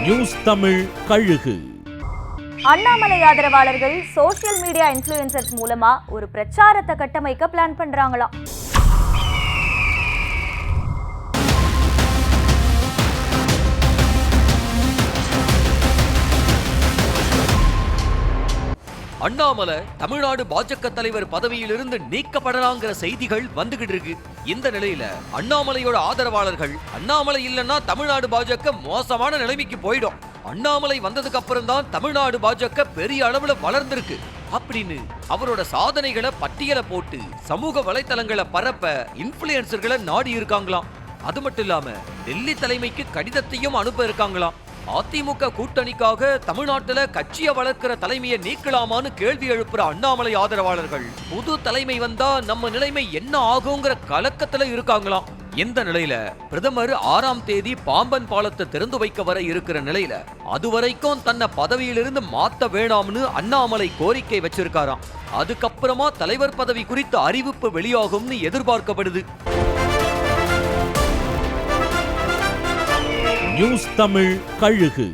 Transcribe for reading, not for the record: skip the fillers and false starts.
News Tamil கழுகு. அண்ணாமலை ஆதரவாளர்கள் social media influencers மூலமா ஒரு பிரச்சாரத்தை கட்டமைக்க பிளான் பண்றாங்களாம். அண்ணாமலை தமிழ்நாடு பாஜக தலைவர் பதவியிலிருந்து நீக்கப்படலாங்கிற செய்திகள் வந்துகிட்டு இருக்கு. இந்த நிலையில அண்ணாமலையோட ஆதரவாளர்கள் அண்ணாமலை இல்லைன்னா தமிழ்நாடு பாஜக மோசமான நிலைமைக்கு போயிடும், அண்ணாமலை வந்ததுக்கு அப்புறம் தான் தமிழ்நாடு பாஜக பெரிய அளவுல வளர்ந்திருக்கு அப்படின்னு அவரோட சாதனைகளை பட்டியலை போட்டு சமூக வலைத்தளங்களை பரப்ப இன்ஃப்ளூயன்சர்களை நாடி இருக்காங்களாம். அது மட்டும் இல்லாம டெல்லி தலைமைக்கு கடிதத்தையும் அனுப்ப இருக்காங்களாம். அதிமுக கூட்டணிக்காக தமிழ்நாட்டுல கட்சியை வளர்க்கிற தலைமையை நீக்கலாமான்னு கேள்வி எழுப்புற அண்ணாமலை ஆதரவாளர்கள் புது தலைமை வந்தா நம்ம நிலைமை என்ன ஆகுங்கிற கலக்கத்துல இருக்காங்களாம். இந்த நிலையில பிரதமர் 6ஆம் தேதி பாம்பன் பாலத்தை திறந்து வைக்க வர இருக்கிற நிலையில அதுவரைக்கும் தன்னை பதவியிலிருந்து மாத்த வேணாம்னு அண்ணாமலை கோரிக்கை வச்சிருக்காராம். அதுக்கப்புறமா தலைவர் பதவி குறித்த அறிவிப்பு வெளியாகும்னு எதிர்பார்க்கப்படுது. நியூஸ் தமிழ் கழுகு.